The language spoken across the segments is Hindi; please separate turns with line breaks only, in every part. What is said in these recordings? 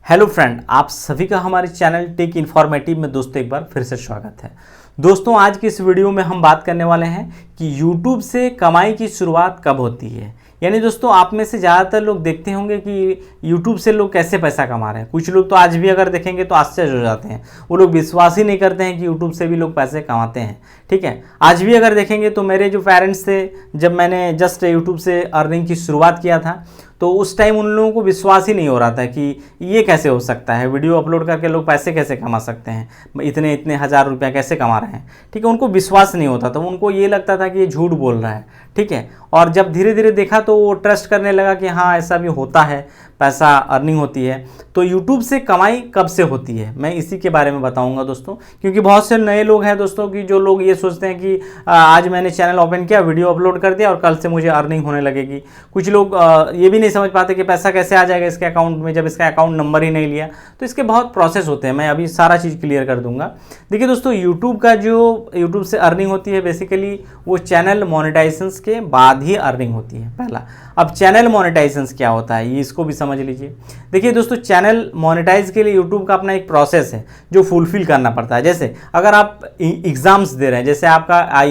हेलो फ्रेंड, आप सभी का हमारे चैनल टेक इन्फॉर्मेटिव में दोस्तों एक बार फिर से स्वागत है। दोस्तों आज की इस वीडियो में हम बात करने वाले हैं कि YouTube से कमाई की शुरुआत कब होती है। यानी दोस्तों आप में से ज़्यादातर लोग देखते होंगे कि YouTube से लोग कैसे पैसा कमा रहे हैं। कुछ लोग तो आज भी अगर देखेंगे तो आश्चर्य हो जाते हैं, वो लोग विश्वास ही नहीं करते हैं कि YouTube से भी लोग पैसे कमाते हैं। ठीक है, आज भी अगर देखेंगे तो मेरे जो पेरेंट्स थे, जब मैंने जस्ट YouTube से अर्निंग की शुरुआत किया था तो उस टाइम उन लोगों को विश्वास ही नहीं हो रहा था कि ये कैसे हो सकता है, वीडियो अपलोड करके लोग पैसे कैसे कमा सकते हैं, इतने इतने हज़ार रुपया कैसे कमा रहे हैं। ठीक है, उनको विश्वास नहीं होता था, उनको ये लगता था कि ये झूठ बोल रहा है। ठीक है, और जब धीरे धीरे देखा तो वो ट्रस्ट करने लगा कि हाँ ऐसा भी होता है, पैसा अर्निंग होती है। तो YouTube से कमाई कब से होती है मैं इसी के बारे में बताऊंगा दोस्तों, क्योंकि बहुत से नए लोग हैं दोस्तों कि जो लोग ये सोचते हैं कि आज मैंने चैनल ओपन किया, वीडियो अपलोड कर दिया और कल से मुझे अर्निंग होने लगेगी। कुछ लोग ये भी नहीं समझ पाते कि पैसा कैसे आ जाएगा इसके अकाउंट में जब इसका अकाउंट नंबर ही नहीं लिया। तो इसके बहुत प्रोसेस होते हैं, मैं अभी सारा चीज़ क्लियर कर दूंगा। देखिए दोस्तों, यूट्यूब का जो यूट्यूब से अर्निंग होती है बेसिकली वो चैनल मोनेटाइजेशंस के बाद ही अर्निंग होती है पहला। अब चैनल मोनेटाइजेशंस क्या होता है ये इसको भी समझ लीजिए। देखिए दोस्तों, चैनल मोनेटाइज के लिए यूट्यूब का अपना एक प्रोसेस है जो फुलफिल करना पड़ता है। जैसे अगर आप एग्ज़ाम्स दे रहे हैं, जैसे आपका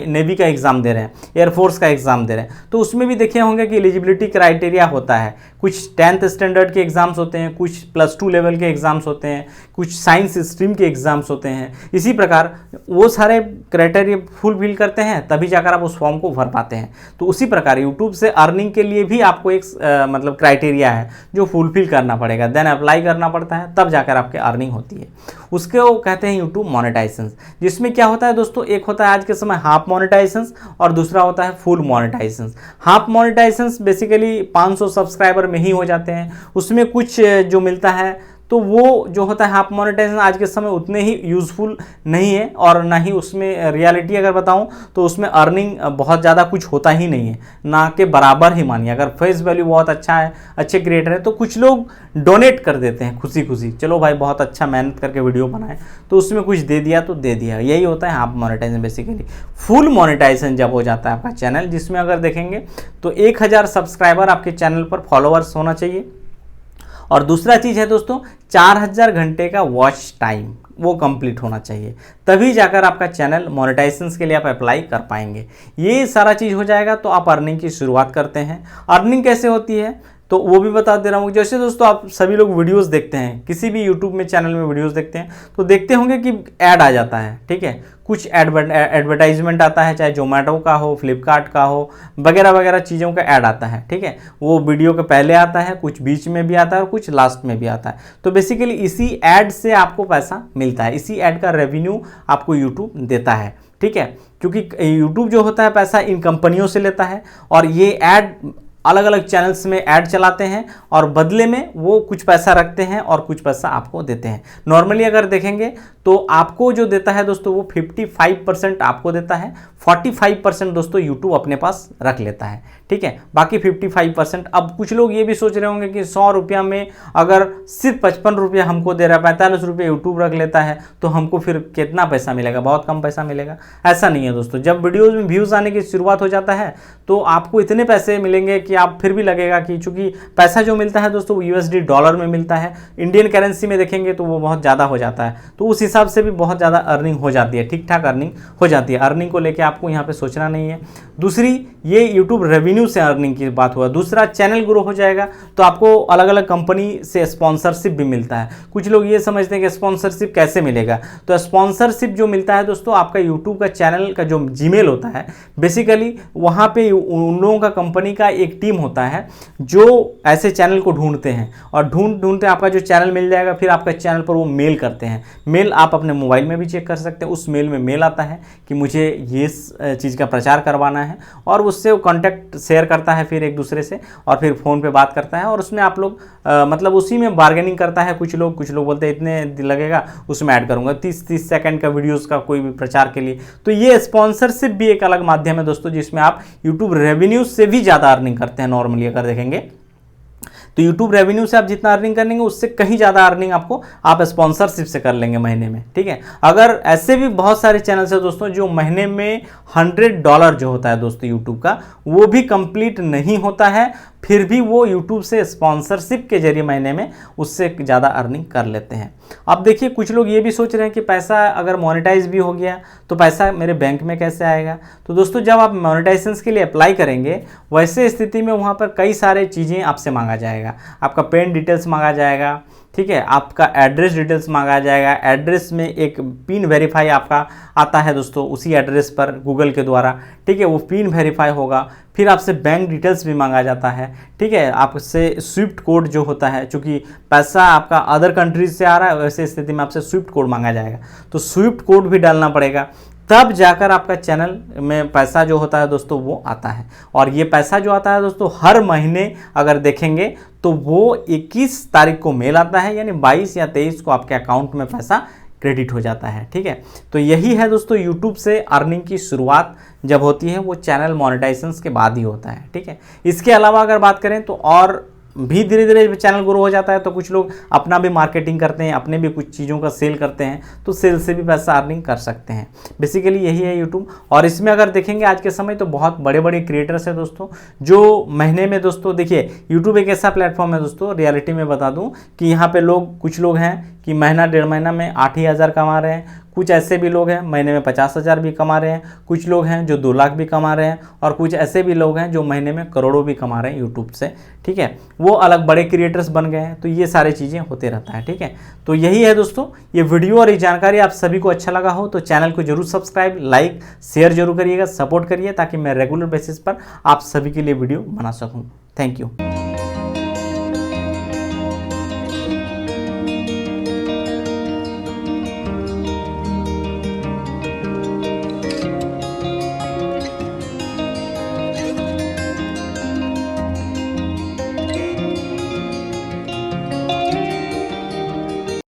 नेवी का एग्ज़ाम दे रहे हैं, एयरफोर्स का एग्ज़ाम दे रहे हैं, तो उसमें भी देखे होंगे कि एलिजिबिलिटी क्राइटेरिया होता है। कुछ 10th स्टैंडर्ड के एग्ज़ाम्स होते हैं, कुछ +2 लेवल के एग्ज़ाम्स होते हैं, कुछ साइंस स्ट्रीम के एग्ज़ाम्स होते हैं। इसी प्रकार वो सारे क्राइटेरिया फुलफिल करते हैं तभी जाकर आप उस फॉर्म को भर पाते हैं। तो उसी प्रकार यूट्यूब से अर्निंग के लिए भी आपको एक मतलब क्राइटेरिया है जो फुलफिल करना पड़ेगा, देन अप्लाई करना पड़ता है, तब जाकर आपके अर्निंग होती है। उसके वो कहते हैं यूट्यूब मोनेटाइजेशन, जिसमें क्या होता है दोस्तों, एक होता है आज के समय हाफ मोनेटाइजेशन और दूसरा होता है full monetization. Half monetization basically 500 subscriber में ही हो जाते हैं, उसमें कुछ जो मिलता है तो वो जो होता है हाफ मोनेटाइजेशन आज के समय उतने ही यूज़फुल नहीं है, और ना ही उसमें रियलिटी अगर बताऊं तो उसमें अर्निंग बहुत ज़्यादा कुछ होता ही नहीं है, ना के बराबर ही मानिए। अगर फेस वैल्यू बहुत अच्छा है, अच्छे क्रिएटर है, तो कुछ लोग डोनेट कर देते हैं खुशी खुशी, चलो भाई बहुत अच्छा मेहनत करके वीडियो बनाए तो उसमें कुछ दे दिया तो दे दिया, यही होता है half monetization basically. Full monetization जब हो जाता है आपका चैनल, जिसमें अगर देखेंगे तो 1000 सब्सक्राइबर आपके चैनल पर फॉलोअर्स होना चाहिए, और दूसरा चीज़ है दोस्तों 4000 घंटे का वॉच टाइम वो कंप्लीट होना चाहिए, तभी जाकर आपका चैनल मोनेटाइजेशन के लिए आप अप्लाई कर पाएंगे। ये सारा चीज़ हो जाएगा तो आप अर्निंग की शुरुआत करते हैं। अर्निंग कैसे होती है तो वो भी बता दे रहा हूँ। जैसे दोस्तों आप सभी लोग वीडियोस देखते हैं, किसी भी यूट्यूब में चैनल में वीडियोस देखते हैं तो देखते होंगे कि ऐड आ जाता है। ठीक है, कुछ एडवर्टाइजमेंट आता है, चाहे जोमेटो का हो, फ्लिपकार्ट का हो, वगैरह वगैरह चीज़ों का ऐड आता है। ठीक है, वो वीडियो के पहले आता है, कुछ बीच में भी आता है और कुछ लास्ट में भी आता है। तो बेसिकली इसी ऐड से आपको पैसा मिलता है, इसी ऐड का रेवेन्यू आपको यूट्यूब देता है। ठीक है, क्योंकि यूट्यूब जो होता है पैसा इन कंपनियों से लेता है, और ये ऐड अलग अलग चैनल्स में ऐड चलाते हैं और बदले में वो कुछ पैसा रखते हैं और कुछ पैसा आपको देते हैं। नॉर्मली अगर देखेंगे तो आपको जो देता है दोस्तों वो 55% आपको देता है, 45% दोस्तों यूट्यूब अपने पास रख लेता है। ठीक है, बाकी 55%। अब कुछ लोग ये भी सोच रहे होंगे कि 100 रुपया में अगर सिर्फ 55 रुपया हमको दे रहा है, 45 रुपये यूट्यूब रख लेता है, तो हमको फिर कितना पैसा मिलेगा, बहुत कम पैसा मिलेगा। ऐसा नहीं है दोस्तों, जब वीडियोज़ में व्यूज़ आने की शुरुआत हो जाता है तो आपको इतने पैसे मिलेंगे कि आप फिर भी लगेगा कि चूंकि पैसा जो मिलता है दोस्तों USD डॉलर में मिलता है, इंडियन करेंसी में देखेंगे तो वो बहुत ज़्यादा हो जाता है, तो उस हिसाब से भी बहुत ज़्यादा अर्निंग हो जाती है, ठीक ठाक अर्निंग हो जाती है। अर्निंग को लेके आपको यहाँ पे सोचना नहीं है। दूसरी ये यूट्यूब रेवेन्यू से अर्निंग की बात हुआ। दूसरा चैनल ग्रो हो जाएगा तो आपको अलग अलग कंपनी से स्पॉन्सरशिप भी मिलता है। कुछ लोग ये समझते हैं कि स्पॉन्सरशिप कैसे मिलेगा, तो स्पॉन्सरशिप जो मिलता है दोस्तों आपका यूट्यूब का चैनल का जो जीमेल होता है, बेसिकली वहाँ पे उन लोगों का कंपनी का एक टीम होता है जो ऐसे चैनल को ढूंढते हैं, और ढूंढते आपका जो चैनल मिल जाएगा, फिर आपका चैनल पर वो मेल करते हैं। मेल आप अपने मोबाइल में भी चेक कर सकते हैं, उस मेल में मेल आता है कि मुझे ये चीज़ का प्रचार करवाना है, और उससे वो कॉन्टैक्ट शेयर करता है फिर एक दूसरे से, और फिर फ़ोन पे बात करता है, और उसमें आप लोग मतलब उसी में बार्गेनिंग करता है। कुछ लोग बोलते हैं इतने लगेगा, उसमें ऐड करूँगा 30 सेकंड का वीडियोज़ का कोई भी प्रचार के लिए। तो ये स्पॉन्सरशिप भी एक अलग माध्यम है दोस्तों, जिसमें आप यूट्यूब रेवेन्यू से भी ज़्यादा अर्निंग करते हैं। नॉर्मली अगर देखेंगे तो यूट्यूब रेवेन्यू से आप जितना अर्निंग करेंगे उससे कहीं ज़्यादा अर्निंग आपको आप स्पॉन्सरशिप से कर लेंगे महीने में। ठीक है, अगर ऐसे भी बहुत सारे चैनल्स हैं दोस्तों जो महीने में $100 जो होता है दोस्तों यूट्यूब का, वो भी कंप्लीट नहीं होता है, फिर भी वो यूट्यूब से स्पॉन्सरशिप के जरिए महीने में उससे ज़्यादा अर्निंग कर लेते हैं। अब देखिए कुछ लोग ये भी सोच रहे हैं कि पैसा अगर मोनेटाइज भी हो गया तो पैसा मेरे बैंक में कैसे आएगा। तो दोस्तों जब आप मोनेटाइजेशन के लिए अप्लाई करेंगे वैसे स्थिति में वहाँ पर कई सारे चीज़ें आपसे मांगा जाएगा। आपका पेन डिटेल्स मांगा जाएगा, ठीक है, आपका एड्रेस डिटेल्स मांगा जाएगा। एड्रेस में एक पिन वेरीफाई आपका आता है दोस्तों उसी एड्रेस पर गूगल के द्वारा, ठीक है, वो पिन वेरीफाई होगा। फिर आपसे बैंक डिटेल्स भी मांगा जाता है, ठीक है, आपसे स्विफ्ट कोड जो होता है, चूँकि पैसा आपका अदर कंट्रीज से आ रहा है वैसे स्थिति में आपसे स्विफ्ट कोड मांगा जाएगा, तो स्विफ्ट कोड भी डालना पड़ेगा, तब जाकर आपका चैनल में पैसा जो होता है दोस्तों वो आता है। और ये पैसा जो आता है दोस्तों हर महीने अगर देखेंगे तो वो 21 तारीख को मेल आता है, यानी 22 या 23 को आपके अकाउंट में पैसा क्रेडिट हो जाता है, ठीक है। तो यही है दोस्तों यूट्यूब से अर्निंग की शुरुआत जब होती है वो चैनल मोनेटाइजेशन के बाद ही होता है, ठीक है। इसके अलावा अगर बात करें तो और भी धीरे धीरे चैनल ग्रो हो जाता है तो कुछ लोग अपना भी मार्केटिंग करते हैं, अपने भी कुछ चीज़ों का सेल करते हैं, तो सेल से भी पैसा अर्निंग कर सकते हैं। बेसिकली यही है यूट्यूब। और इसमें अगर देखेंगे आज के समय तो बहुत बड़े बड़े क्रिएटर्स हैं दोस्तों जो महीने में, दोस्तों देखिए यूट्यूब एक ऐसा प्लेटफॉर्म है दोस्तों, रियलिटी में बता दूं कि यहाँ पे कुछ लोग हैं कि महीना 1.5 महीना में 8 ही हज़ार कमा रहे हैं, कुछ ऐसे भी लोग हैं महीने में 50,000 भी कमा रहे हैं, कुछ लोग हैं जो 2 लाख भी कमा रहे हैं, और कुछ ऐसे भी लोग हैं जो महीने में करोड़ों भी कमा रहे हैं यूट्यूब से, ठीक है। वो अलग बड़े क्रिएटर्स बन गए हैं। तो ये सारी चीज़ें होते रहता है, ठीक है। तो यही है दोस्तों ये वीडियो और ये जानकारी आप सभी को अच्छा लगा हो तो चैनल को जरूर सब्सक्राइब, लाइक, शेयर जरूर करिएगा, सपोर्ट करिए ताकि मैं रेगुलर बेसिस पर आप सभी के लिए वीडियो बना सकूँ। Thank you.